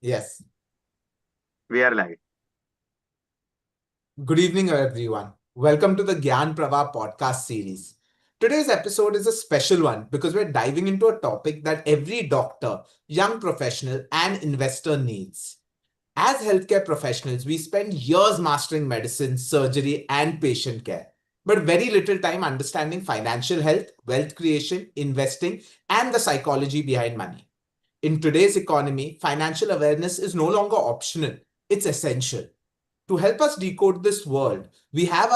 Yes. We are live. Good evening, everyone. Welcome to the Gyan Pravah podcast series. Today's episode is a special one because we're diving into a topic that every doctor, young professional, and investor needs. As healthcare professionals, we spend years mastering medicine, surgery, and patient care, but very little time understanding financial health, wealth creation, investing, and the psychology behind money. In today's economy, financial awareness is no longer optional, it's essential. To help us decode this world, we have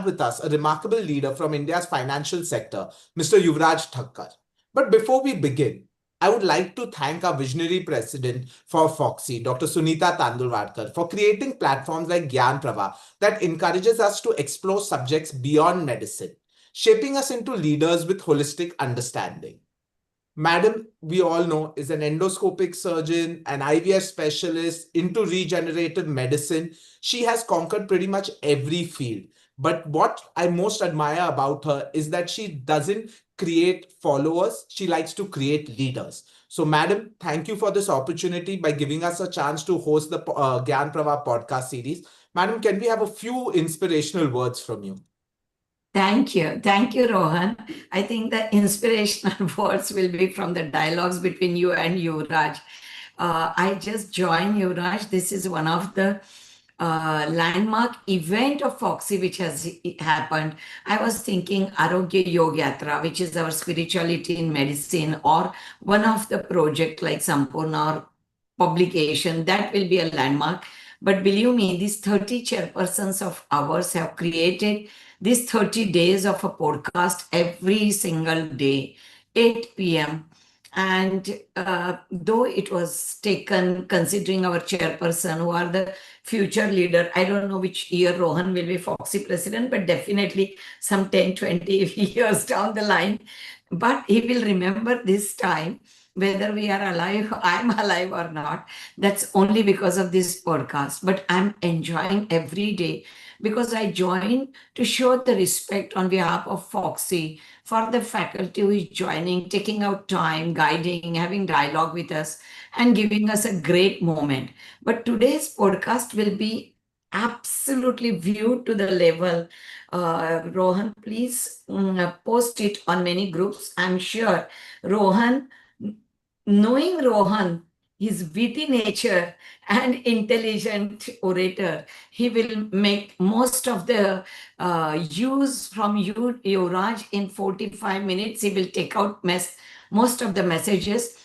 with us a remarkable leader from India's financial sector, Mr. Yuvraj Thakkar. But before we begin, I would like to thank our visionary president for Fogsi, Dr. Sunita Tandulwadkar, for creating platforms like Gyan Pravah that encourages us to explore subjects beyond medicine, shaping us into leaders with holistic understanding. Madam, we all know, is an endoscopic surgeon, an IVF specialist into regenerative medicine. She has conquered pretty much every field. But what I most admire about her is that she doesn't create followers, she likes to create leaders. So, Madam, thank you for this opportunity by giving us a chance to host the Gyan Prava podcast series. Madam, can we have a few inspirational words from you? Thank you. Thank you, Rohan. I think the inspirational words will be from the dialogues between you and Yuvraj. I just joined Yuvraj. This is one of the landmark event of Foxy which has happened. I was thinking Arogya Yoga Yatra, which is our spirituality in medicine, or one of the project like Sampurna or publication, that will be a landmark. But believe me, these 30 chairpersons of ours have created these 30 days of a podcast every single day, 8 p.m. And though it was taken, considering our chairperson, who are the future leader, I don't know which year Rohan will be Foxy president, but definitely some 10, 20 years down the line. But he will remember this time, whether we are alive, I'm alive or not. That's only because of this podcast. But I'm enjoying every day because I join to show the respect on behalf of Foxy for the faculty who is joining, taking out time, guiding, having dialogue with us, and giving us a great moment. But today's podcast will be absolutely viewed to the level. Rohan, please post it on many groups. I'm sure Rohan, knowing Rohan, his witty nature and intelligent orator, he will make most of the use from you, Yuvraj, in 45 minutes. He will take out most of the messages.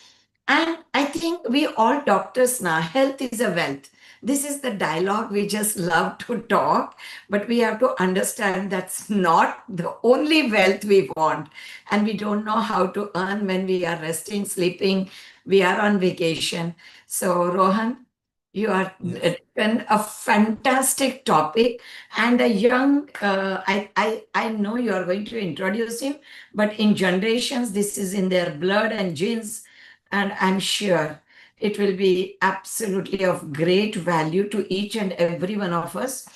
And I think we all doctors now, health is a wealth. This is the dialogue we just love to talk, but we have to understand that's not the only wealth we want. And we don't know how to earn when we are resting, sleeping, we are on vacation. So, Rohan, you are Yes. a fantastic topic and a young. I know you are going to introduce him, but in generations, this is in their blood and genes, and I'm sure it will be absolutely of great value to each and every one of us.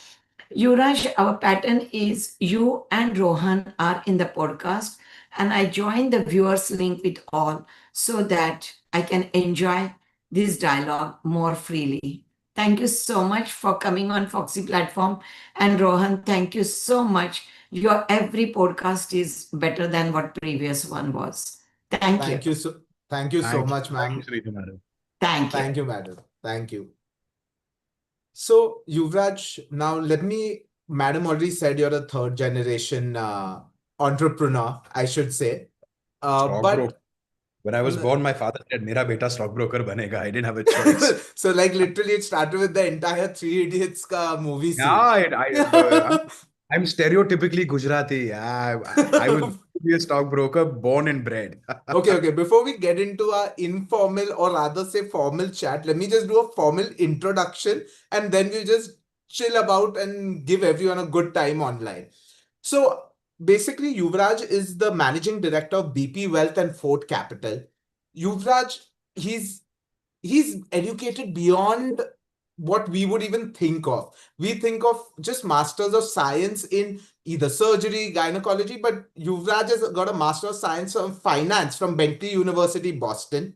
Yuvraj, our pattern is you and Rohan are in the podcast, and I join the viewers link with all so that I can enjoy this dialogue more freely. Thank you so much for coming on Foxy platform. And Rohan, thank you so much. Your every podcast is better than what previous one was. Thank you. Thank you so, thank you so Thank you. much, Thank you, ma'am. Sunita madam. Thank you. Thank you, madam. Thank you. So, Yuvraj, now let me, Madam already said you're a third generation entrepreneur, I should say. But Stockbroker. When I was born, my father said, "Mera beta stockbroker banega." I didn't have a choice. so, like, literally, it started with the entire Three Idiots movie scene. Yeah, I'm stereotypically Gujarati. Yeah, I was born to be a stockbroker, born and bred. Okay, okay. Before we get into our informal or rather say formal chat, let me just do a formal introduction and then we'll just chill about and give everyone a good time online. So basically, Yuvraj is the managing director of BP Wealth and Fort Capital. Yuvraj, he's he's educated beyond what we would even think of. We think of just masters of science in either surgery, gynecology, but Yuvraj has got a master of science of finance from Bentley University, Boston.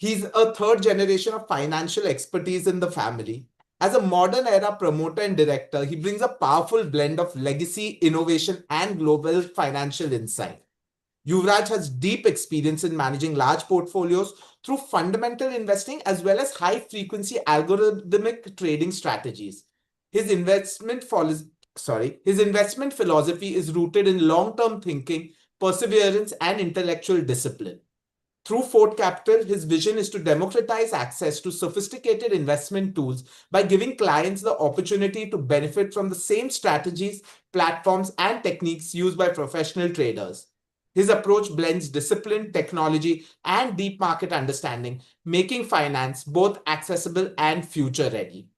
He's a third generation of financial expertise in the family. As a modern era promoter and director, he brings a powerful blend of legacy, innovation, and global financial insight. Yuvraj has deep experience in managing large portfolios through fundamental investing as well as high frequency algorithmic trading strategies. His investment follows, his investment philosophy is rooted in long-term thinking, perseverance, and intellectual discipline. Through Fort Capital, his vision is to democratize access to sophisticated investment tools by giving clients the opportunity to benefit from the same strategies, platforms, and techniques used by professional traders. His approach blends discipline, technology, and deep market understanding, making finance both accessible and future ready.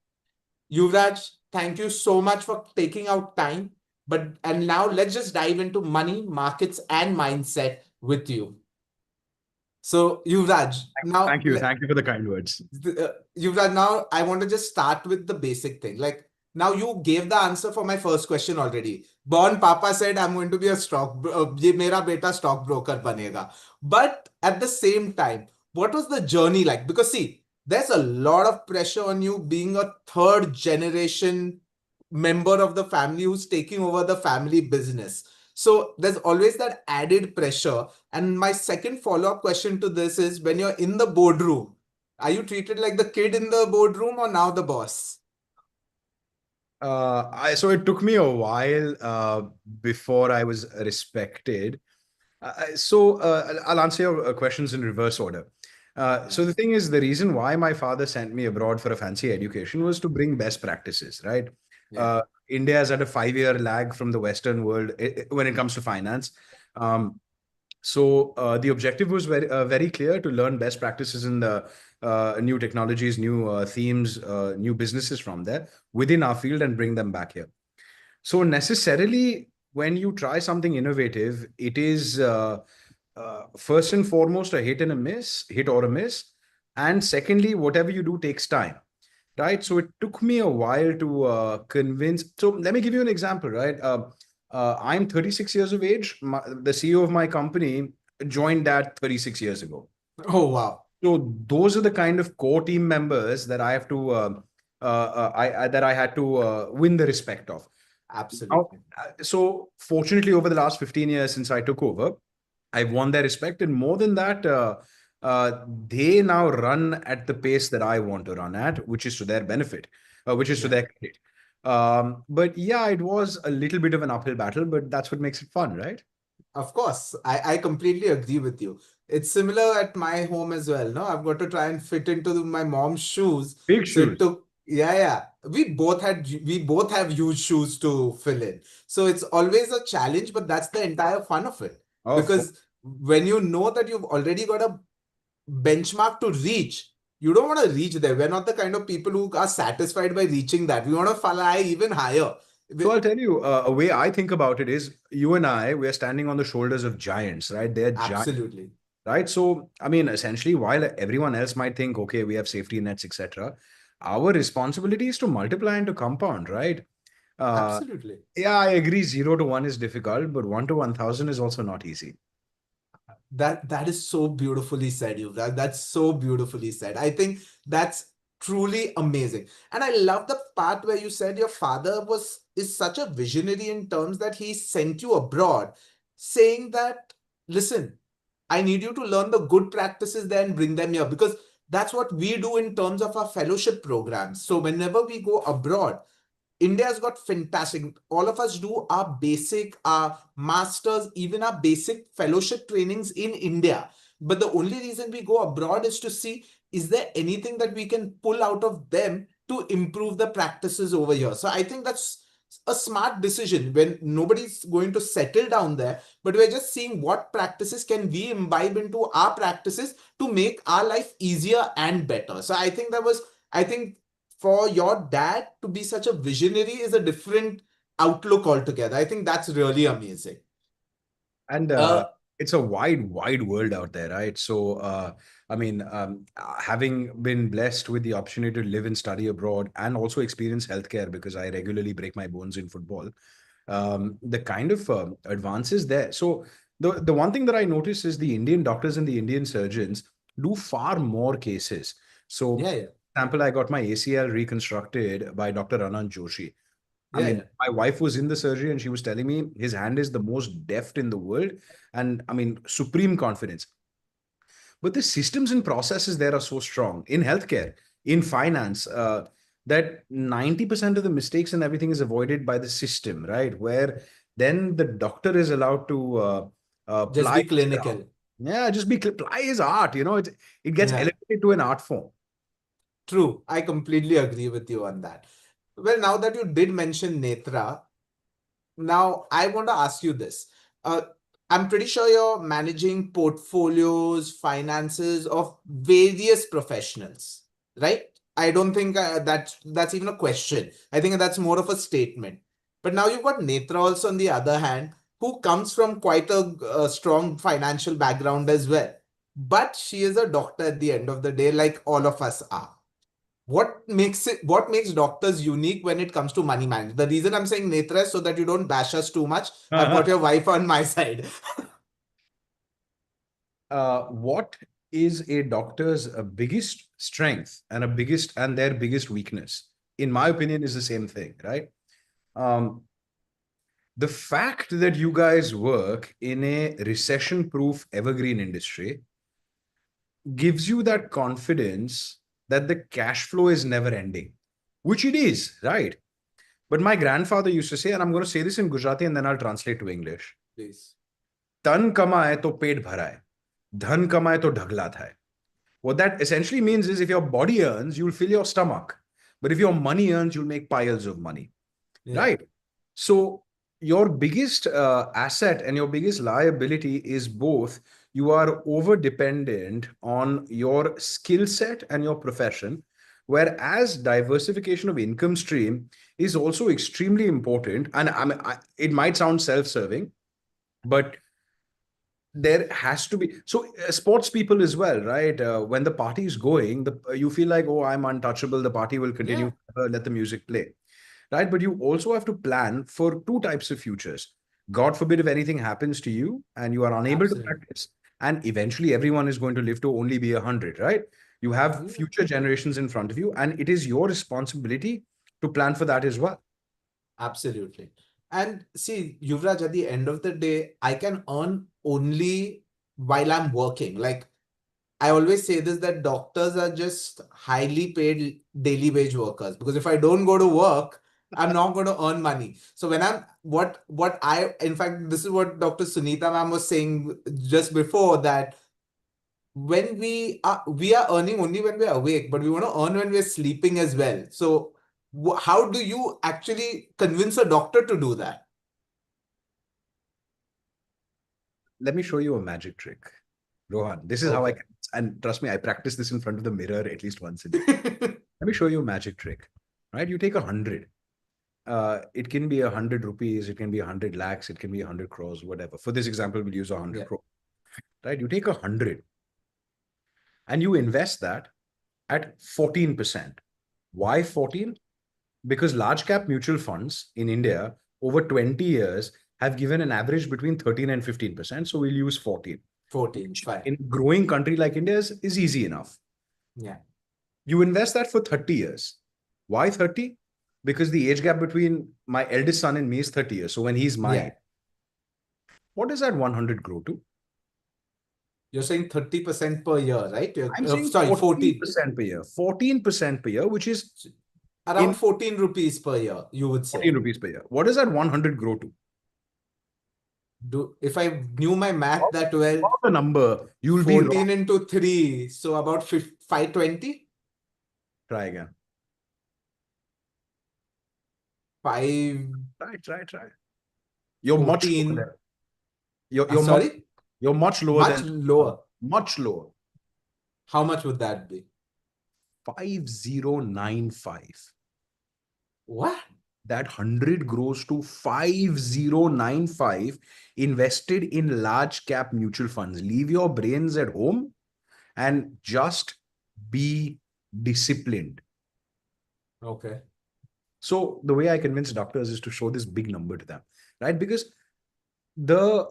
Yuvraj, thank you so much for taking out time. And now let's just dive into money, markets, and mindset with you. So, Yuvraj, now Thank you for the kind words. Yuvraj, now I want to just start with the basic thing. Like, now you gave the answer for my first question already. Born Papa said, I'm going to be a ye mera beta stockbroker banega. But at the same time, what was the journey like? Because see, there's a lot of pressure on you being a third generation member of the family who's taking over the family business. So there's always that added pressure. And my second follow-up question to this is, when you're in the boardroom, are you treated like the kid in the boardroom or now the boss? So it took me a while before I was respected. I'll answer your questions in reverse order. So the thing is, the reason why my father sent me abroad for a fancy education was to bring best practices, right? Yeah. India is at a 5-year lag from the Western world when it comes to finance. So the objective was very clear, to learn best practices in the new technologies, new themes, new businesses from there within our field and bring them back here. So necessarily, when you try something innovative, it is first and foremost a hit or a miss. And secondly, whatever you do takes time, right? So it took me a while to convince. So let me give you an example, right? I'm 36 years of age. The CEO of my company joined that 36 years ago. Oh, wow. So those are the kind of core team members that I have to that I had to win the respect of. Absolutely. So fortunately, over the last 15 years since I took over, I've won their respect, and more than that, they now run at the pace that I want to run at, which is to their benefit, which is to their credit. But yeah, it was a little bit of an uphill battle, but that's what makes it fun, right? Of course, I completely agree with you. It's similar at my home as well. No, I've got to try and fit into my mom's shoes. Big So it shoes. took, yeah. We both have huge shoes to fill in. So it's always a challenge, but that's the entire fun of it. Of course. Because when you know that you've already got a benchmark to reach, you don't want to reach there. We're not the kind of people who are satisfied by reaching that. We want to fly even higher. So I'll tell you, a way I think about it is, you and I, we're standing on the shoulders of giants, right? They're giants, Absolutely. right? So, I mean, essentially, while everyone else might think, okay, we have safety nets, etc., our responsibility is to multiply and to compound, right? Absolutely. Yeah, I agree. 0 to 1 is difficult, but 1 to 1,000 is also not easy. That is so beautifully said, Yuvraj. That's so beautifully said. I think that's truly amazing. And I love the part where you said your father is such a visionary in terms that he sent you abroad, saying that, listen, I need you to learn the good practices there and bring them here, because that's what we do in terms of our fellowship programs. So whenever we go abroad, India's got fantastic. All of us do our basic, our masters, even our basic fellowship trainings in India. But the only reason we go abroad is to see, is there anything that we can pull out of them to improve the practices over here? So I think that's a smart decision when nobody's going to settle down there, but we're just seeing what practices can we imbibe into our practices to make our life easier and better. So I think for your dad to be such a visionary is a different outlook altogether. I think that's really amazing. And it's a wide world out there, right? So, I mean, having been blessed with the opportunity to live and study abroad and also experience healthcare, because I regularly break my bones in football, the kind of advances there. So the one thing that I notice is the Indian doctors and the Indian surgeons do far more cases. So, Yeah, for yeah, example, I got my ACL reconstructed by Dr. Anand Joshi. I yeah, mean, yeah. my wife was in the surgery and she was telling me his hand is the most deft in the world. And I mean, supreme confidence. But the systems and processes there are so strong in healthcare, in finance, that 90% of the mistakes and everything is avoided by the system, right? Where then the doctor is allowed to Just ply be his craft. clinical. Yeah, just be ply his art. It gets Yeah. elevated to an art form. True. I completely agree with you on that. Well, now that you did mention Netra, now I want to ask you this. Uh, I'm pretty sure you're managing portfolios, finances of various professionals, right? I don't think that's even a question. I think that's more of a statement. But now you've got Netra also on the other hand, who comes from quite a strong financial background as well. But she is a doctor at the end of the day, like all of us are. What makes doctors unique when it comes to money management? The reason I'm saying Netra is so that you don't bash us too much. I've got your wife on my side. What is a doctor's biggest strength and their biggest weakness? In my opinion, is the same thing, right? Um, the fact that you guys work in a recession proof evergreen industry gives you that confidence that the cash flow is never ending, which it is, right? But my grandfather used to say, and I'm going to say this in Gujarati and then I'll translate to English. Please. तन कमाए तो पेट भरा है, धन कमाए तो ढगला था. What that essentially means is if your body earns, you'll fill your stomach. But if your money earns, you'll make piles of money. Yeah. Right. So your biggest asset and your biggest liability is both you are over dependent on your skill set and your profession, whereas diversification of income stream is also extremely important. And it might sound self-serving, but there has to be sports people as well, right? When the party is going, you feel like, oh, I'm untouchable, the party will Yeah. continue, let the music play, right? But you also have to plan for two types of futures. God forbid if anything happens to you and you are unable to Absolutely. practice, and eventually everyone is going to live to only be 100, right? You have Yeah. future generations in front of you, and it is your responsibility to plan for that as well. Absolutely. And see, Yuvraj, at the end of the day, I can earn only while I'm working. Like I always say this, that doctors are just highly paid daily wage workers, because if I don't go to work, I'm not going to earn money. So when I'm what I in fact this is what Dr. Sunita ma'am was saying just before, that when we are earning only when we're awake, but we want to earn when we're sleeping as well. So how do you actually convince a doctor to do that? Let me show you a magic trick, Rohan. This is how I Okay. can, and trust me, I practice this in front of the mirror at least once a day. Let me show you a magic trick, right? You take 100. It can be 100 rupees, it can be 100 lakhs, it can be 100 crores, whatever. For this example, we'll use 100 Yeah. crore, right? You take 100 and you invest that at 14%. Why 14? Because large cap mutual funds in India over 20 years have given an average between 13 and 15%. So we'll use 14, 14, which fine. in a growing country like India is easy enough. Yeah. You invest that for 30 years. Why 30? Because the age gap between my eldest son and me is 30 years. So when he's Yeah. mine, what does that 100 grow to? You're saying 30% per year, right? I'm saying Sorry, 14. 14% per year. 14% per year, which is Around in 14 rupees per year, you would 14 say. rupees per year. What does that 100 grow to? If I knew my math that well, About the number, you'll be wrong. 14 into 3, so about 520? Try again. 5, Try. You're much lower 14. than you're much Sorry? you're much lower Much than lower. much lower. How much would that be? 5095. What? That 100 grows to 5095 invested in large cap mutual funds. Leave your brains at home and just be disciplined. Okay. So the way I convince doctors is to show this big number to them, right? Because the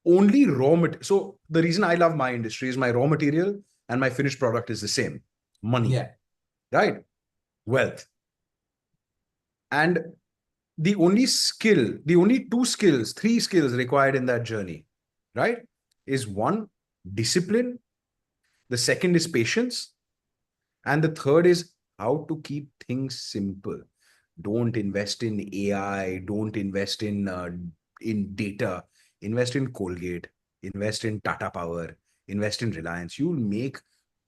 only raw material. So the reason I love my industry is my raw material and my finished product is the same. Money, Yeah. right? Wealth. And the only two skills, three skills required in that journey, right? Is one, discipline. The second is patience. And the third is how to keep things simple. Don't invest in AI. Don't invest in data. Invest in Colgate. Invest in Tata Power. Invest in Reliance. You'll make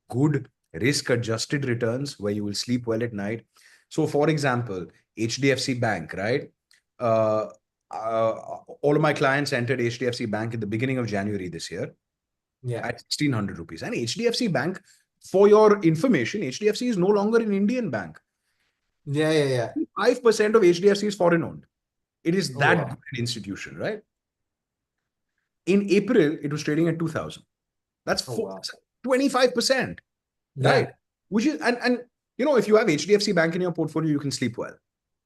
good risk-adjusted returns where you will sleep well at night. So, for example, HDFC Bank, right? Uh, uh, all of my clients entered HDFC Bank in the beginning of January this year Yeah. at 1600 rupees. And HDFC Bank, for your information, HDFC is no longer an Indian bank. Yeah. 5% of HDFC is foreign owned. It is Oh, that wow. good an institution, right? In April, it was trading at 2000. That's Oh, wow. 25%, right? Yeah. Which is, and if you have HDFC Bank in your portfolio, you can sleep well,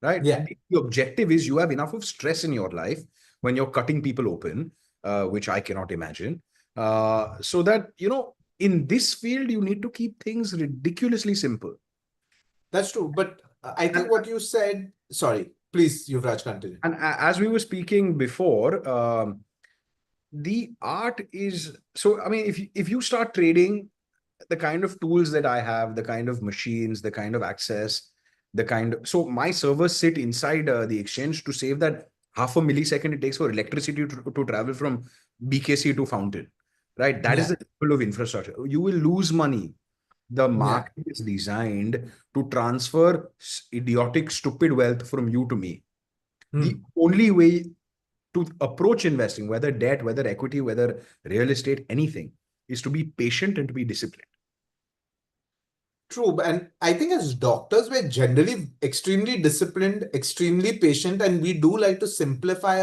right? Yeah. The objective is you have enough of stress in your life when you're cutting people open, which I cannot imagine. So that, in this field, you need to keep things ridiculously simple. That's true. But I And, think what you said, sorry, please, Yuvraj, continue. and as we were speaking before, the art is so. I mean, if you start trading, the kind of tools that I have, the kind of machines, the kind of access, so my servers sit inside the exchange to save that half a millisecond it takes for electricity to travel from BKC to Fountain, right? That is Yeah. the level of infrastructure. You will lose money. The Yeah. market is designed to transfer idiotic, stupid wealth from you to me. The Hmm. only way to approach investing, whether debt, whether equity, whether real estate, anything, is to be patient and to be disciplined. True. And I think as doctors, we're generally extremely disciplined, extremely patient, and we do like to simplify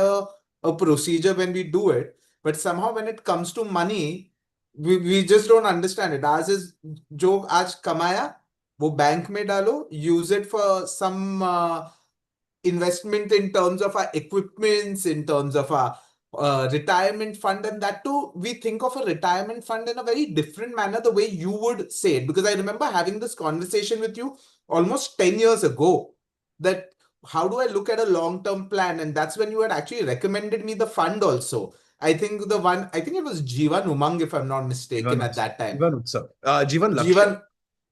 a procedure when we do it. But somehow when it comes to money, we just don't understand it. Ours is जो आज कमाया वो bank में डालो, use it for some investment in terms of our equipments, in terms of our retirement fund, and that too, we think of a retirement fund in a very different manner, the way you would say it. Because I remember having this conversation with you almost 10 years ago that how do I look at a long term plan? And that's when you had actually recommended me the fund also. I think I think it was Jivan Umang, if I'm not mistaken, at that time. Jivan Utsav. Jivan Lakshya.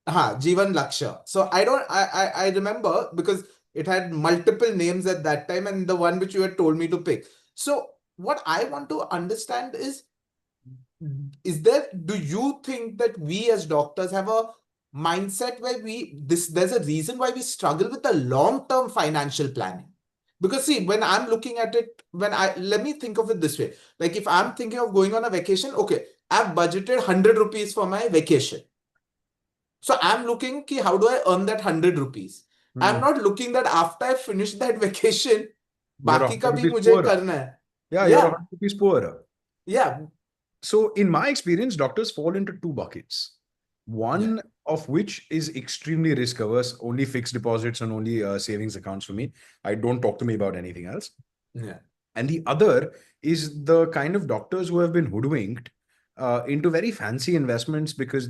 Jivan Jivan Lakshya. So I remember because it had multiple names at that time and the one which you had told me to pick. So what I want to understand is do you think that we as doctors have a mindset where there's a reason why we struggle with the long-term financial planning? Because see, when I'm looking at it, let me think of it this way. Like if I'm thinking of going on a vacation, okay, I've budgeted 100 rupees for my vacation. So I'm looking ki how do I earn that 100 rupees? I'm not looking that after I finish that vacation, You're बाकी का 100 भी rupees मुझे poorer. करना है. Yeah, you're Yeah, 100 rupees poorer. yeah, So, in my experience, doctors fall into two buckets. yeah, One of which is extremely risk averse, only fixed deposits and only savings accounts for me. I don't talk to me about anything else. yeah, And the other is the kind of doctors who have been hoodwinked into very fancy investments because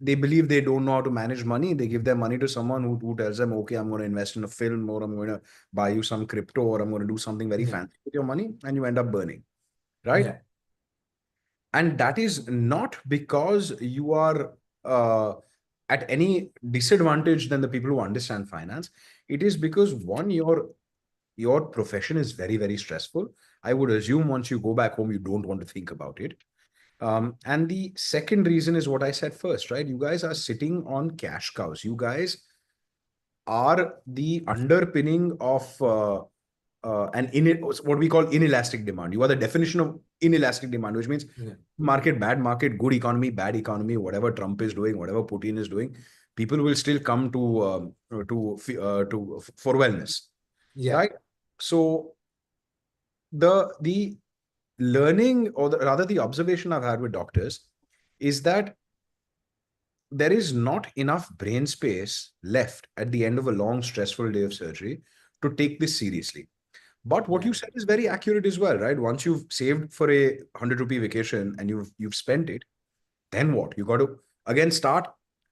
they believe they don't know how to manage money. They give their money to someone who tells them, okay, I'm going to invest in a film, or I'm going to buy you some crypto, or I'm going to do something very yeah, fancy with your money, and you end up burning, right? yeah, And that is not because you are at any disadvantage than the people who understand finance. It is because one, your profession is very, very stressful. I would assume once you go back home, you don't want to think about it. And the second reason is what I said first, right? You guys are sitting on cash cows. You guys are the underpinning of what we call inelastic demand. You are the definition of inelastic demand, which means yeah, market, bad market, good economy, bad economy, whatever Trump is doing, whatever Putin is doing, people will still come for wellness, yeah, right? So the learning, or rather the observation I've had with doctors, is that there is not enough brain space left at the end of a long, stressful day of surgery to take this seriously. But what Yeah. you said is very accurate as well, right? Once you've saved for a 100 rupee vacation and you've spent it, then what? You got to again start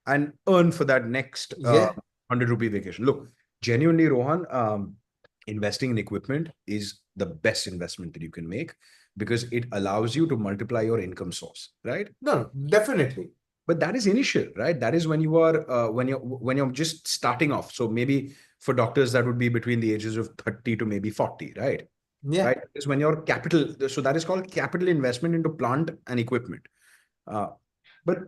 and earn for that next Yeah. 100 rupee vacation. Look, genuinely, Rohan, investing in equipment is the best investment that you can make because it allows you to multiply your income source, right? No, definitely. But that is initial, right? That is when you are when you're just starting off. So maybe for doctors that would be between the ages of 30 to maybe 40, right? Yeah. Right, is when your capital, so that is called capital investment into plant and equipment. uh, but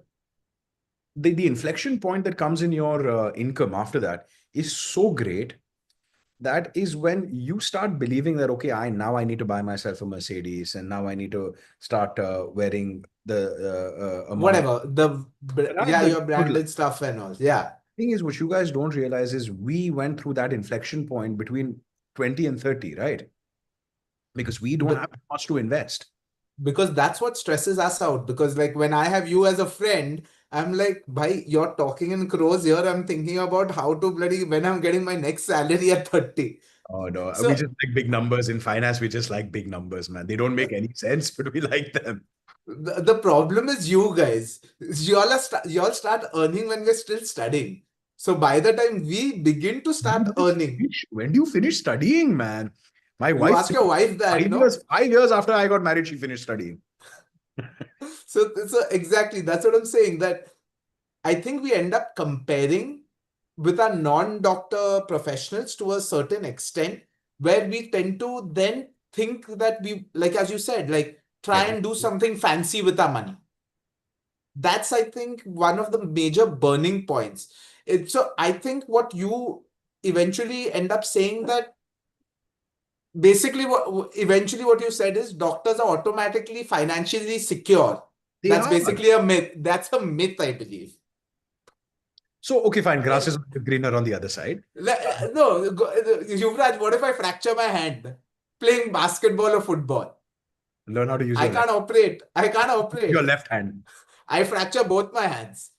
the inflection point that comes in your income after that is so great. That is when you start believing that, okay, I need to buy myself a Mercedes, and now I need to start wearing the amount. Whatever. Right, Yeah, the your good life. branded stuff and all. Yeah. Thing is, what you guys don't realize is we went through that inflection point between 20 and 30, right? Because we don't But have much to invest. because that's what stresses us out. Because like when I have you as a friend, I'm like, bhai, you're talking in crores here. I'm thinking about how to bloody when I'm getting my next salary at 30. Oh no, we So just like big numbers in finance. We just like big numbers, man. They don't make any sense, but we like them. the problem is you guys. Y'all start earning when we're still studying. So by the time we begin to start earning, When do you finish studying, man? My you wife ask your wife that, five no? years, 5 years after I got married, she finished studying. So exactly, that's what I'm saying. That I think we end up comparing with our non-doctor professionals to a certain extent, where we tend to then think that we, like as you said, like try Get and do something fancy with our money. That's, I think, one of the major burning points. So I think what you eventually end up saying that basically what you said is doctors are automatically financially secure. They That's are. basically a myth. That's a myth, I believe. So, okay, fine. Grass Eh, is greener on the other side. No, Yuvraj, what if I fracture my hand playing basketball or football? Learn how to use I your can't operate. I can't operate. left hand. I fracture both my hands.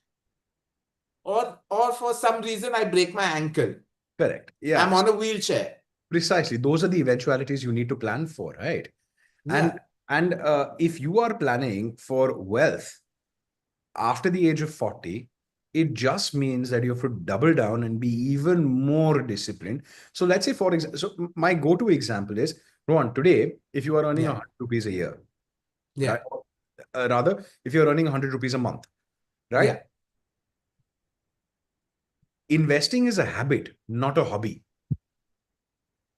Or for some reason I break my ankle. Correct. I'm Yeah. on a wheelchair. Precisely. Those are the eventualities you need to plan for, right? And Yeah. if you are planning for wealth after the age of 40, it just means that you have to double down and be even more disciplined. So let's say, for example, so my go-to example is, Rohan, today, if you are earning Yeah. 100 rupees a year, Yeah. right? Rather, if you're earning 100 rupees a month, right? Yeah. Investing is a habit, not a hobby,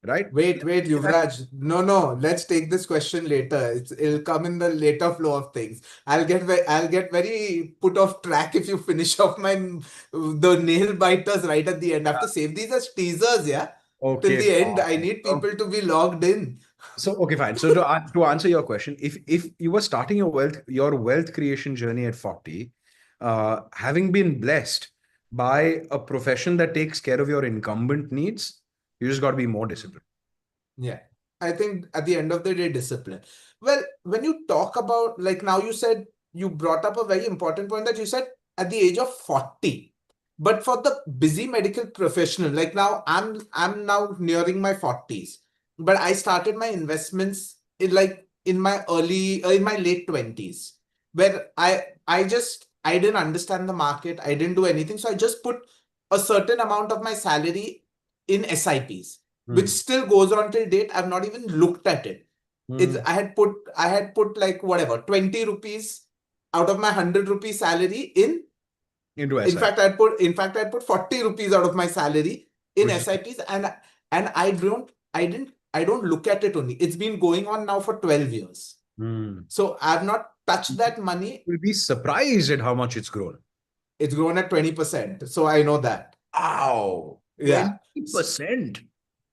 right? Wait, Yuvraj. No. Let's take this question later. It'll come in the later flow of things. I'll get very put off track if you finish off the nail biters right at the end. I have to save these as teasers, yeah. Till Okay, the end, I fine. need people to be logged in. So okay, fine. So to answer your question, if you were starting your wealth creation journey at 40, having been blessed by a profession that takes care of your incumbent needs, you just got to be more disciplined. Yeah. I think at the end of the day, discipline. Well, when you talk about, like now you said, you brought up a very important point that you said at the age of 40. But for the busy medical professional, like now I'm now nearing my 40s, but I started my investments in my late 20s, where I didn't understand the market, I didn't do anything. So I just put a certain amount of my salary in SIPs, which Hmm. still goes on till date. I've not even looked at it. It's Hmm. I had put like whatever 20 rupees out of my 100 rupee salary in. Into In SI, fact, I'd put 40 rupees out of my salary in which is SIPs, and I don't look at it only. It's been going on now for 12 years. hmm. So I've not touched that money. You'll be surprised at how much it's grown. It's grown at 20%. So I know that. Wow, Yeah. 20%.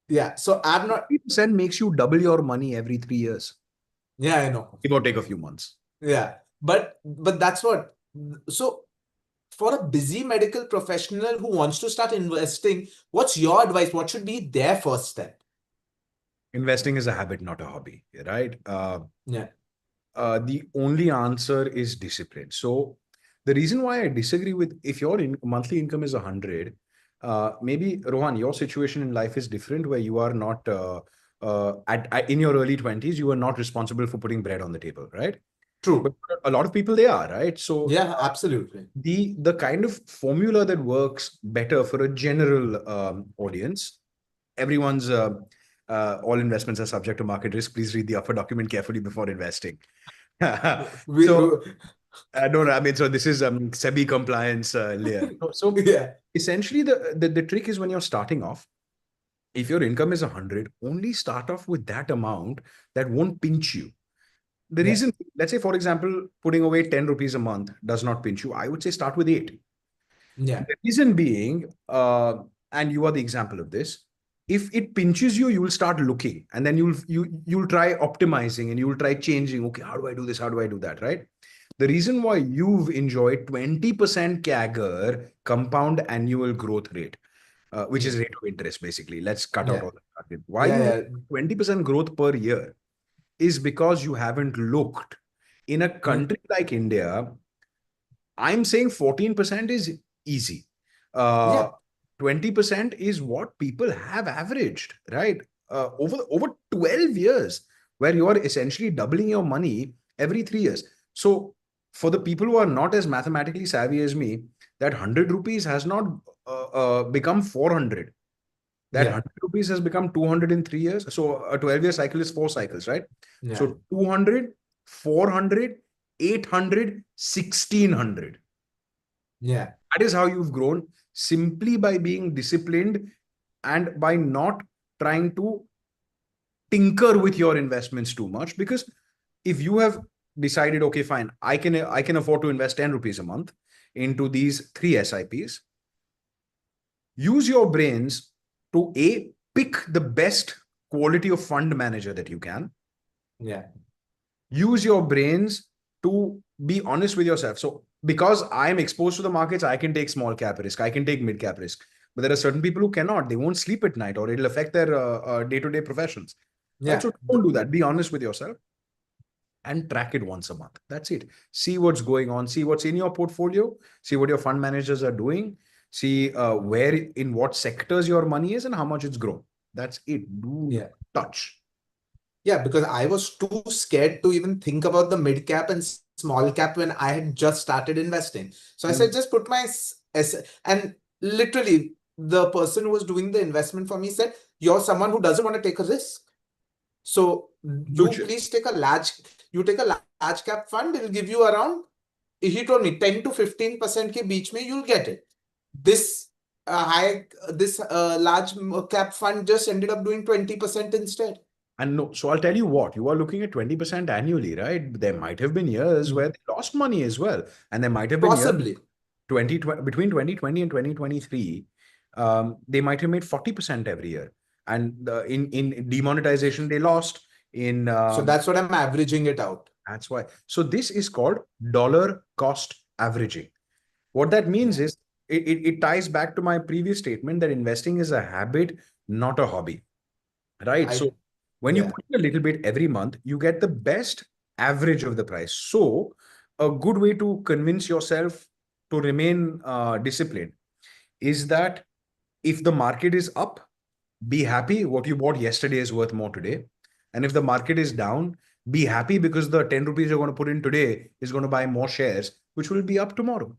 Yeah. So I've not, 20% makes you double your money every 3 years. yeah, I know. It will take a few months. Yeah. But that's what. So for a busy medical professional who wants to start investing, what's your advice? What should be their first step? Investing is a habit, not a hobby, right? Yeah. The only answer is discipline. So the reason why I disagree with, if your monthly income is 100, maybe Rohan, your situation in life is different, where you are not in your early 20s, you were not responsible for putting bread on the table, right? But True. a lot of people, they are, right? So Yeah, absolutely. the kind of formula that works better for a general audience, everyone's all investments are subject to market risk. Please read the upper document carefully before investing. We, So no, I mean, so this is SEBI compliance layer. So yeah, essentially, the trick is when you're starting off, if your income is 100, only start off with that amount that won't pinch you. The yeah, reason, let's say, for example, putting away 10 rupees a month does not pinch you. I would say start with 8. yeah, The reason being, and you are the example of this, if it pinches you, you will start looking, and then you'll try optimizing, and you will try changing. Okay, how do I do this? How do I do that? Right? The reason why you've enjoyed 20% CAGR, compound annual growth rate, which yeah, is rate of interest, basically. Let's cut out yeah, all the target. Why yeah, you have yeah, 20% growth per year is because you haven't looked. In a yeah, country like India, I'm saying 14% is easy. Uh, yeah, 20% is what people have averaged, right? Over 12 years, where you are essentially doubling your money every 3 years. So, for the people who are not as mathematically savvy as me, that 100 rupees has not become 400. That yeah, 100 rupees has become 200 in 3 years. So, a 12-year cycle is 4 cycles, right? yeah, So, 200, 400, 800, 1600. yeah, That is how you've grown, simply by being disciplined and by not trying to tinker with your investments too much. Because if you have decided, okay, fine, I can afford to invest 10 rupees a month into these 3 SIPs, use your brains to pick the best quality of fund manager that you can. yeah, Use your brains to be honest with yourself. So, because I'm exposed to the markets, I can take small cap risk, I can take mid cap risk. But there are certain people who cannot. They won't sleep at night, or it'll affect their day-to-day professions. Right. yeah. So don't do that. Be honest with yourself and track it once a month. That's it. See what's going on. See what's in your portfolio. See what your fund managers are doing. See where, in what sectors your money is and how much it's grown. That's it. Do Yeah. touch. Yeah, because I was too scared to even think about the mid cap and small cap when I had just started investing. So I said, Mm. just put my and literally the person who was doing the investment for me said, you're someone who doesn't want to take a risk. So Good you shit. please take a large cap fund, it'll give you around, he told me 10 to 15% ke beech mein you'll get it. This this large cap fund just ended up doing 20% instead. And no, so I'll tell you what, you are looking at 20% annually, right? There might have been years where they lost money as well. And there might have been years Possibly. between 2020 and 2023, they might have made 40% every year. And in demonetization, they lost. In So that's what I'm averaging it out. That's why. So this is called dollar cost averaging. What that means Yeah. is it ties back to my previous statement that investing is a habit, not a hobby. Right. I So when you yeah. put in a little bit every month, you get the best average of the price. So a good way to convince yourself to remain disciplined is that if the market is up, be happy what you bought yesterday is worth more today. And if the market is down, be happy because the 10 rupees you're going to put in today is going to buy more shares, which will be up tomorrow.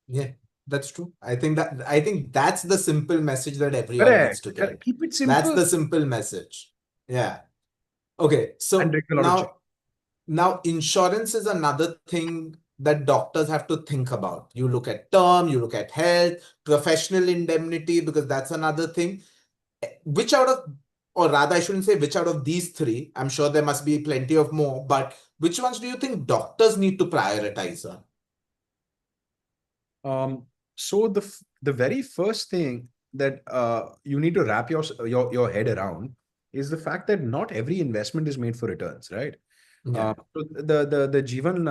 Yeah, that's true. I think that's the simple message that everyone needs Correct. to Correct. get. Keep it That's simple the simple message. Yeah. Okay. and So drink a lot of chai. now insurance is another thing that doctors have to think about. You look at term, you look at health, professional indemnity, because that's another thing. Which out of, or rather, I shouldn't say which out of these three, I'm sure there must be plenty of more, but which ones do you think doctors need to prioritize on? So the very first thing that you need to wrap your head around is the fact that not every investment is made for returns, right? Yeah. So the Jivan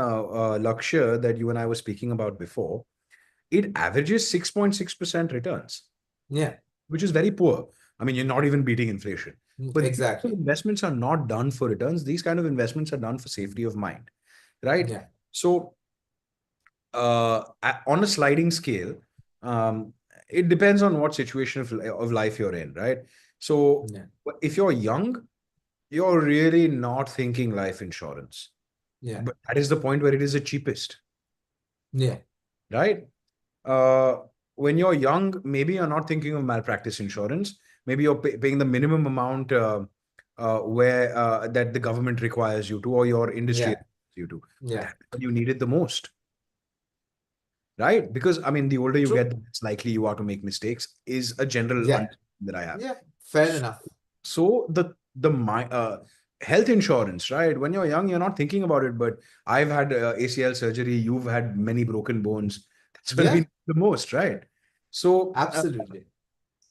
Lakshya that you and I were speaking about before, it averages 6.6% returns, Yeah. which is very poor. I mean, you're not even beating inflation. But these kind of Exactly. investments are not done for returns. These kind of investments are done for safety of mind, right? Yeah. So on a sliding scale, it depends on what situation of life you're in, right? So Yeah. if you're young, you're really not thinking life insurance. Yeah. But that is the point where it is the cheapest, Yeah. right? Uh, when you're young, maybe you're not thinking of malpractice insurance. Maybe you're paying the minimum amount where that the government requires you to, or your industry Yeah. requires you to. But Yeah. that's when you need it the most, right? Because I mean, the older you True. get, the less likely you are to make mistakes. Is a general Yeah. understanding that I have. Yeah. Fair enough. So health insurance, right? When you're young, you're not thinking about it. But I've had ACL surgery. You've had many broken bones. That's when we Yeah. need the most, right? So Absolutely.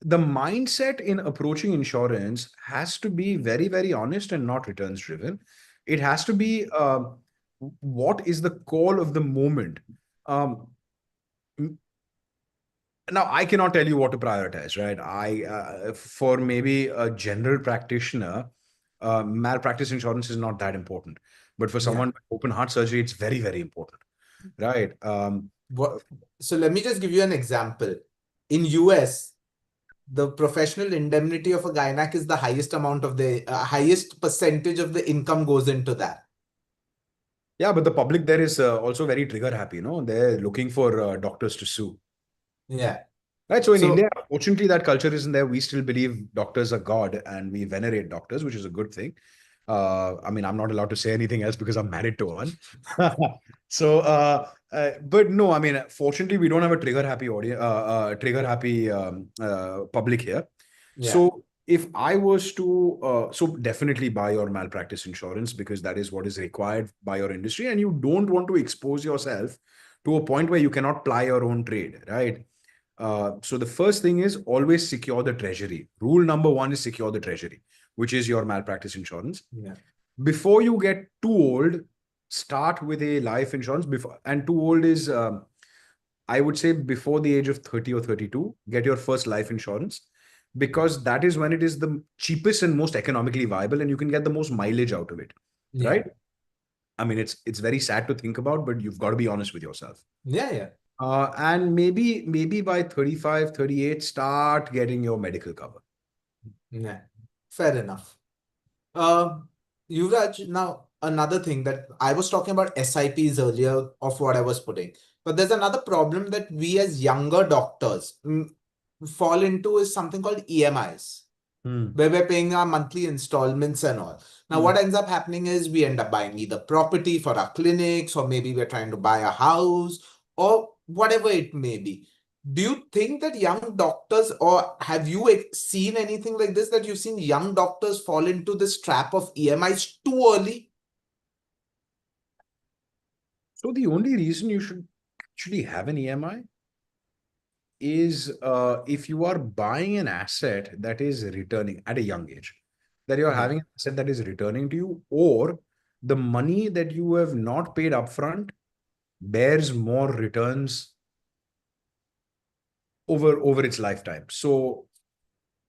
the mindset in approaching insurance has to be very, very honest and not returns driven. It has to be what is the call of the moment. Um, Now, I cannot tell you what to prioritize, right? For maybe a general practitioner, malpractice insurance is not that important. But for Yeah. someone with open heart surgery, it's very, very important, right? What, so let me just give you an example. In US, the professional indemnity of a gynac is the highest amount of the highest percentage of the income goes into that. Yeah, but the public there is also very trigger happy, no? They're looking for doctors to sue. Yeah. Right. So in India, So fortunately, that culture isn't there. We still believe doctors are God and we venerate doctors, which is a good thing. I mean, I'm not allowed to say anything else because I'm married to one. But no, I mean, fortunately, we don't have a trigger happy audience, trigger happy public here. yeah. So if I was to, so definitely buy your malpractice insurance because that is what is required by your industry, and you don't want to expose yourself to a point where you cannot ply your own trade, right? So the first thing is always secure the treasury. Rule number one is secure the treasury, which is your malpractice insurance. Yeah. Before you get too old, start with a life insurance. Before and too old is, I would say, before the age of 30 or 32, get your first life insurance because that is when it is the cheapest and most economically viable, and you can get the most mileage out of it, Yeah. right? I mean, it's very sad to think about, but you've got to be honest with yourself. Yeah. Yeah. And maybe by 35, 38, start getting your medical cover. Yeah. Fair enough. Uh, Yuvraj, now another thing that I was talking about SIPs earlier of what I was putting, but there's another problem that we as younger doctors fall into is something called EMIs, Hmm. where we're paying our monthly installments and all. Now, Hmm. what ends up happening is we end up buying either property for our clinics, or maybe we're trying to buy a house, or whatever it may be. Do you think that young doctors, or have you seen anything like this, that you've seen young doctors fall into this trap of EMIs too early? So the only reason you should actually have an EMI is if you are buying an asset that is returning at a young age, that you're Yeah, having an asset that is returning to you, or the money that you have not paid upfront bears more returns over its lifetime. So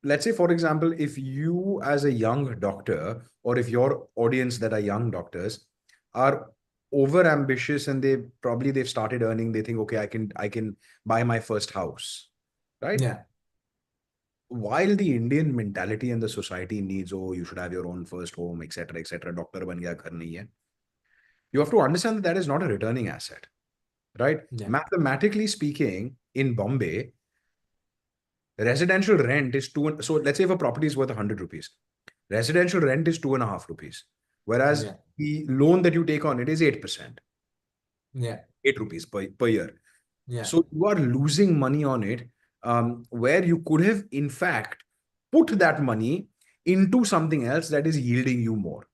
let's say, for example, if you as a young doctor, or if your audience that are young doctors are over ambitious and they've started earning, they think, okay, I can buy my first house, right? yeah, While the Indian mentality and the society needs, oh, you should have your own first home, etc., etc., doctor ban gaya, ghar nahi hai, you have to understand that that is not a returning asset, right? yeah, Mathematically speaking, in Bombay, residential rent is two. So let's say if a property is worth 100 rupees, residential rent is 2.5 rupees, whereas yeah, the loan that you take on it is 8%, yeah, 8 rupees per year. yeah, So you are losing money on it, where you could have, in fact, put that money into something else that is yielding you more.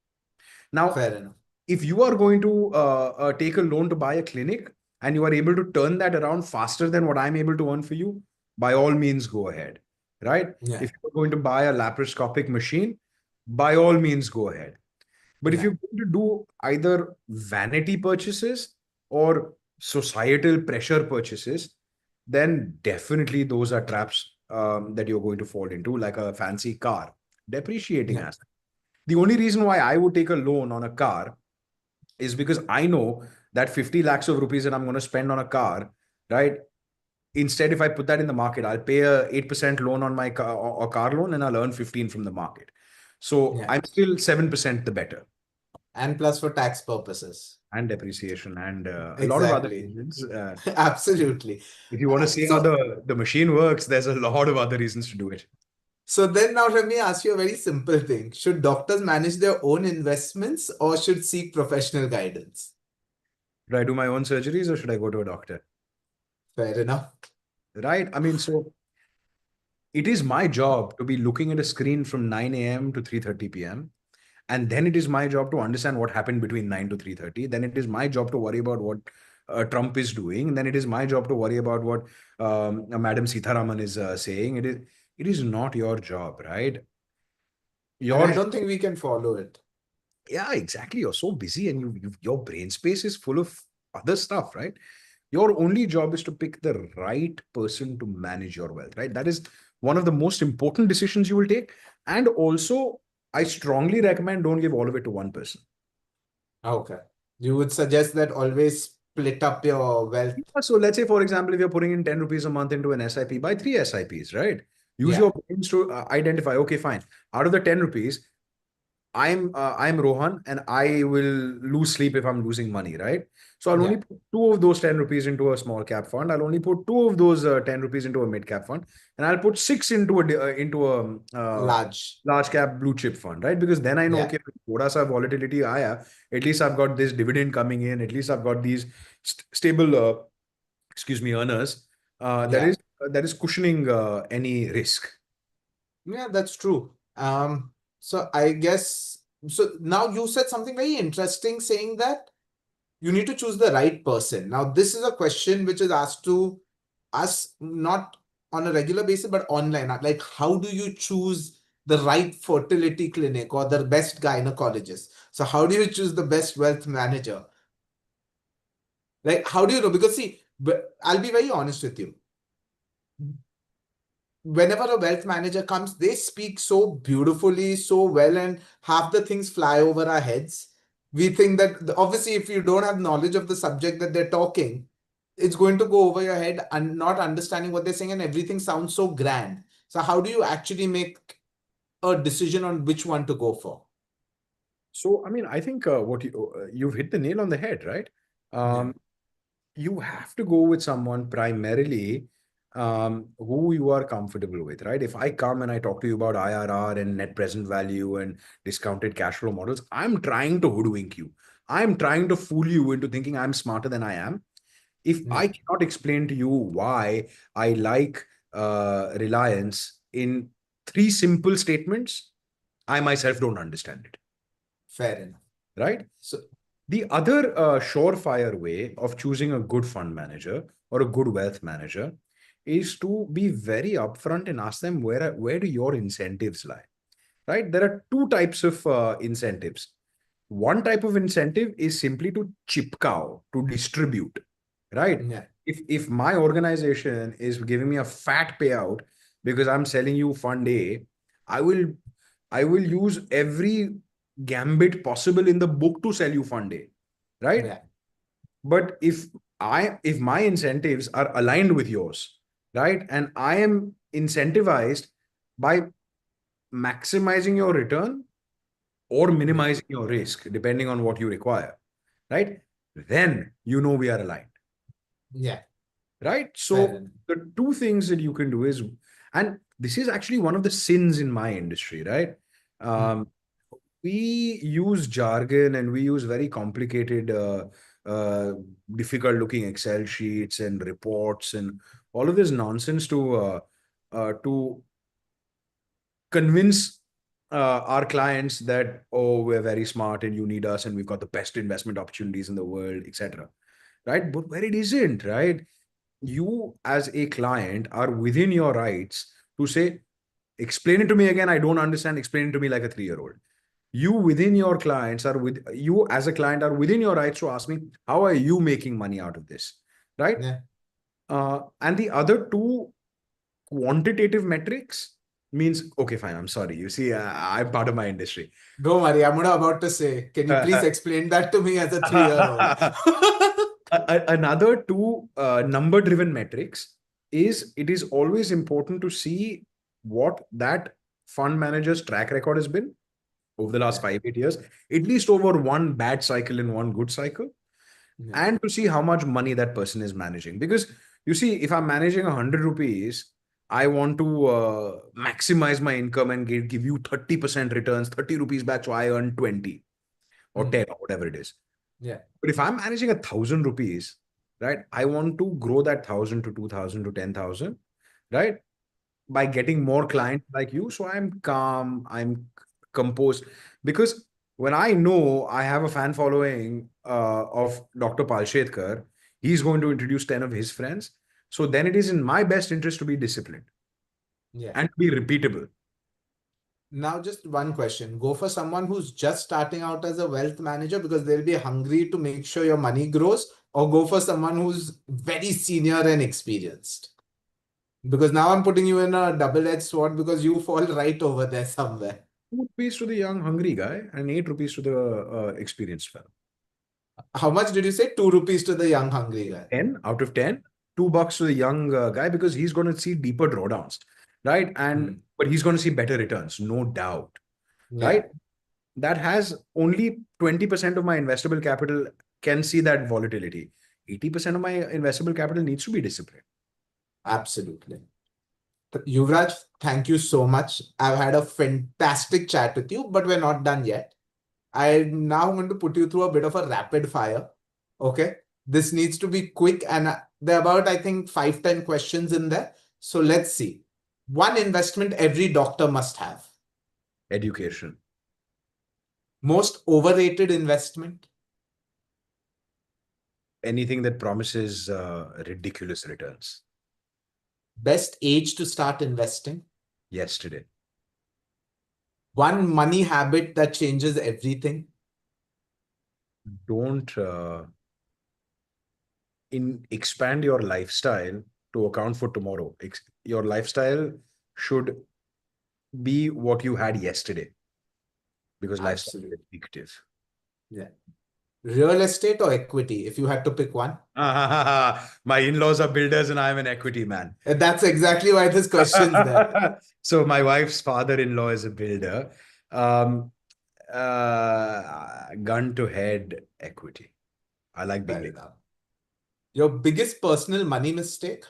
Now, fair enough. if you are going to take a loan to buy a clinic and you are able to turn that around faster than what I'm able to earn for you, by all means, go ahead, right? Yeah, If you're going to buy a laparoscopic machine, by all means, go ahead. But if yeah, you're going to do either vanity purchases or societal pressure purchases, then definitely those are traps that you're going to fall into, like a fancy car, depreciating yeah, asset. The only reason why I would take a loan on a car is because I know that 50 lakhs of rupees that I'm going to spend on a car, right? Instead, if I put that in the market, I'll pay a 8% loan on my car, or car loan, and I'll earn 15 from the market. So Yeah. I'm still 7% the better. And plus for tax purposes. And depreciation and a lot of other Exactly. reasons. Absolutely. If you want to see how the machine works, there's a lot of other reasons to do it. So then now let me ask you a very simple thing. Should doctors manage their own investments or should seek professional guidance? Should I do my own surgeries or should I go to a doctor? Fair enough. Right? I mean, so it is my job to be looking at a screen from 9 a.m. to 3:30 p.m. And then it is my job to understand what happened between 9 to 3:30. Then it is my job to worry about what Trump is doing. And then it is my job to worry about what Madam Sitharaman is saying. It is not your job, right? And I Your don't think we can follow it. Yeah, exactly. You're so busy and your brain space is full of other stuff, right? Your only job is to pick the right person to manage your wealth, right? That is one of the most important decisions you will take. And also, I strongly recommend don't give all of it to one person. Okay. You would suggest that always split up your wealth. So let's say, for example, if you're putting in 10 rupees a month into an SIP, buy 3 SIPs, right? Use Yeah. your brains to identify, okay, fine. Out of the 10 rupees, I'm Rohan and I will lose sleep if I'm losing money, right? So I'll only Yeah. put two of those 10 rupees into a small cap fund. I'll only put two of those 10 rupees into a mid cap fund, and I'll put six Large. large cap blue chip fund, right? Because then I know, Yeah. okay, thoda sa volatility aaya, at least I've got this dividend coming in, at least I've got these stable, earners Yeah. that is cushioning any risk. Yeah, that's true. So I guess so now you said something very interesting saying that you need to choose the right person. Now, this is a question which is asked to us not on a regular basis, but online. Like, how do you choose the right fertility clinic or the best gynecologist? So, how do you choose the best wealth manager? Like, how do you know? Because, see, I'll be very honest with you. Whenever a wealth manager comes, they speak so beautifully, so well, and half the things fly over our heads. We think that obviously, if you don't have knowledge of the subject that they're talking, it's going to go over your head and not understanding what they're saying, and everything sounds so grand. So, how do you actually make a decision on which one to go for? So, I mean, I think what you've hit the nail on the head, right? Yeah. You have to go with someone primarily who you are comfortable with, right? If I come and I talk to you about IRR and net present value and discounted cash flow models, I'm trying to hoodwink you. I'm trying to fool you into thinking I'm smarter than I am. If I Yeah. cannot explain to you why I like Reliance in three simple statements, I myself don't understand it, Fair enough. right? So, The other surefire way of choosing a good fund manager or a good wealth manager is to be very upfront and ask them where do your incentives lie, right? There are two types of incentives. One type of incentive is simply to chip cow, to distribute, right? yeah. If my organization is giving me a fat payout because I'm selling you fund A, I will I will use every gambit possible in the book to sell you fund A, right? Yeah. But if my incentives are aligned with yours, right, and I am incentivized by maximizing your return or Yeah. minimizing your risk, depending on what you require, right? Then you know we are aligned, Yeah. right? Fair So enough. the two things that you can do is, and this is actually one of the sins in my industry, right? Hmm. Um, we use jargon and we use very complicated, uh, difficult looking Excel sheets and reports and all of this nonsense to convince our clients that, oh, we're very smart and you need us and we've got the best investment opportunities in the world, etc. Right? But where it isn't, right? You as a client are within your rights to say, explain it to me again. I don't understand. Explain it to me like a 3-year-old. You within your clients are with you as a client are within your rights to ask me, how are you making money out of this? Right? Yeah. And the other two quantitative metrics means, okay, fine. I'm sorry. You see, I'm part of my industry. Don't worry, I'm not about to say, can you please explain that to me as a 3-year-old? Another two number driven metrics is it is always important to see what that fund manager's track record has been. over the last Yeah. 5, 8 years, at least over one bad cycle and one good cycle, Yeah. and to see how much money that person is managing. Because you see, if I'm managing 100 rupees, I want to maximize my income and give you 30% returns, 30 rupees back, so I earn 20 or 10 or whatever it is. Yeah. But if I'm managing 1,000 rupees, right, I want to grow that 1,000 to 2,000 to 10,000, right, by getting more clients like you. So I'm calm, I'm composed. Because when I know I have a fan following of Dr. Palshetkar, he's going to introduce 10 of his friends. So then it is in my best interest to be disciplined Yeah. and to be repeatable. Now, just one question. Go for someone who's just starting out as a wealth manager because they'll be hungry to make sure your money grows, or go for someone who's very senior and experienced. Because now I'm putting you in a double-edged sword because you fall right over there somewhere. 2 rupees to the young, hungry guy and 8 rupees to the experienced fellow. How much did you say? 2 rupees to the young, hungry guy. 10 out of 10, $2 to the young guy, because he's going to see deeper drawdowns, right? And but he's going to see better returns, no doubt, right? Yeah, That has only 20% of my investable capital can see that volatility. 80% of my investable capital needs to be disciplined. absolutely. Yuvraj, thank you so much. I've had a fantastic chat with you, but we're not done yet. I'm now going to put you through a bit of a rapid fire. Okay. This needs to be quick, and there are about, I think, 5, 10 questions in there. So let's see. One investment every doctor must have. Education. Most overrated investment. Anything that promises ridiculous returns. Best age to start investing. Yesterday. One money habit that changes everything. Don't expand your lifestyle to account for tomorrow. Your lifestyle should be what you had yesterday, because lifestyle is Absolutely. addictive. Yeah. Real estate or equity, if you had to pick one? My in-laws are builders and I'm an equity man. That's exactly why this question's there. So my wife's father-in-law is a builder. Um, Gun to head, equity. I like Fair building. enough. Your biggest personal money mistake?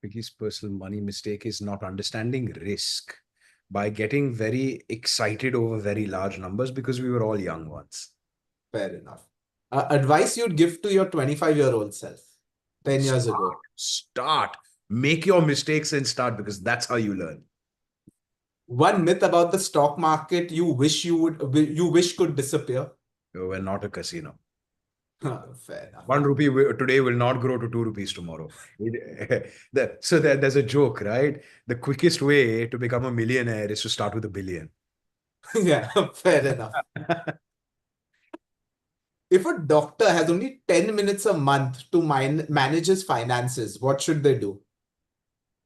Biggest personal money mistake is not understanding risk by getting very excited over very large numbers, because we were all young once. Fair enough. Advice you'd give to your 25-year-old self 10 years ago? Start. Make your mistakes and start, because that's how you learn. One myth about the stock market you wish could disappear? We're not a casino. Fair enough. 1 rupee today will not grow to 2 rupees tomorrow. So there's a joke, right? The quickest way to become a millionaire is to start with a billion. Yeah, fair enough. If a doctor has only 10 minutes a month to manage his finances, what should they do?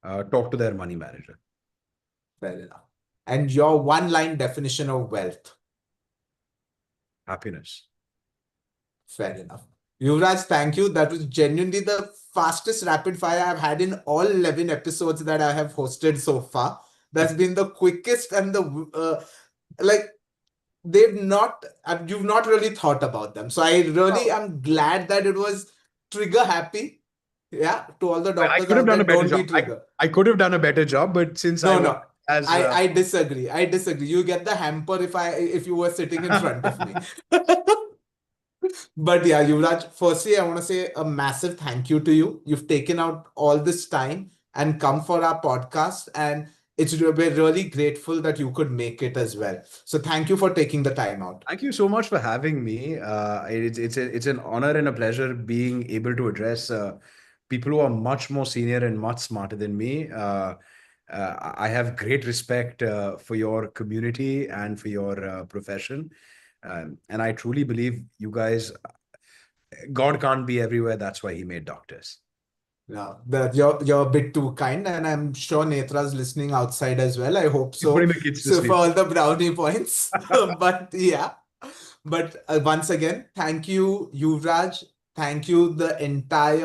Talk to their money manager. Fair enough. And your one-line definition of wealth? Happiness. Fair enough. Yuvraj, thank you. That was genuinely the fastest rapid fire I've had in all 11 episodes that I have hosted so far. That's been the quickest and like you've not really thought about them. So I really am glad that it was trigger happy. Yeah, to all the I doctors could have out done there, a better don't be job. trigger. I could have done a better job, but since I No, was no. as I disagree. I disagree. You get the hamper if you were sitting in front of me. But yeah, Yuvraj, firstly, I want to say a massive thank you to you. You've taken out all this time and come for our podcast, and we're really grateful that you could make it as well. So thank you for taking the time out. Thank you so much for having me. It's an honor and a pleasure being able to address people who are much more senior and much smarter than me. I have great respect for your community and for your profession, and I truly believe you guys. God can't be everywhere. That's why He made doctors. Yeah, you're a bit too kind, and I'm sure Netra's listening outside as well. I hope He's so. putting the kids to So for sleep. all the brownie points, but yeah. But once again, thank you, Yuvraj. Thank you, the entire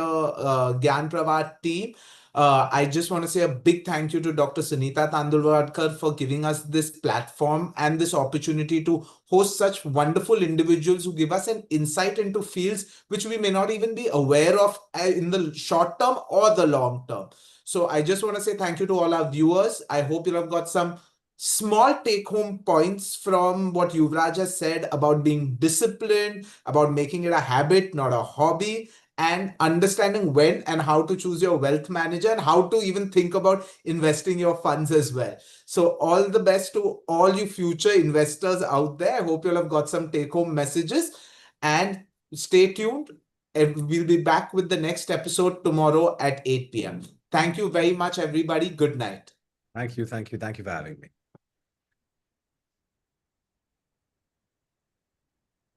Gyan Pravah team. I just want to say a big thank you to Dr. Sunita Tandulwadkar for giving us this platform and this opportunity to host such wonderful individuals who give us an insight into fields which we may not even be aware of in the short term or the long term. So I just want to say thank you to all our viewers. I hope you have got some small take-home points from what Yuvraj has said about being disciplined, about making it a habit, not a hobby, and understanding when and how to choose your wealth manager and how to even think about investing your funds as well. So all the best to all you future investors out there. I hope you'll have got some take-home messages and stay tuned. We'll be back with the next episode tomorrow at 8 p.m. Thank you very much, everybody. Good night. Thank you. Thank you. Thank you for having me.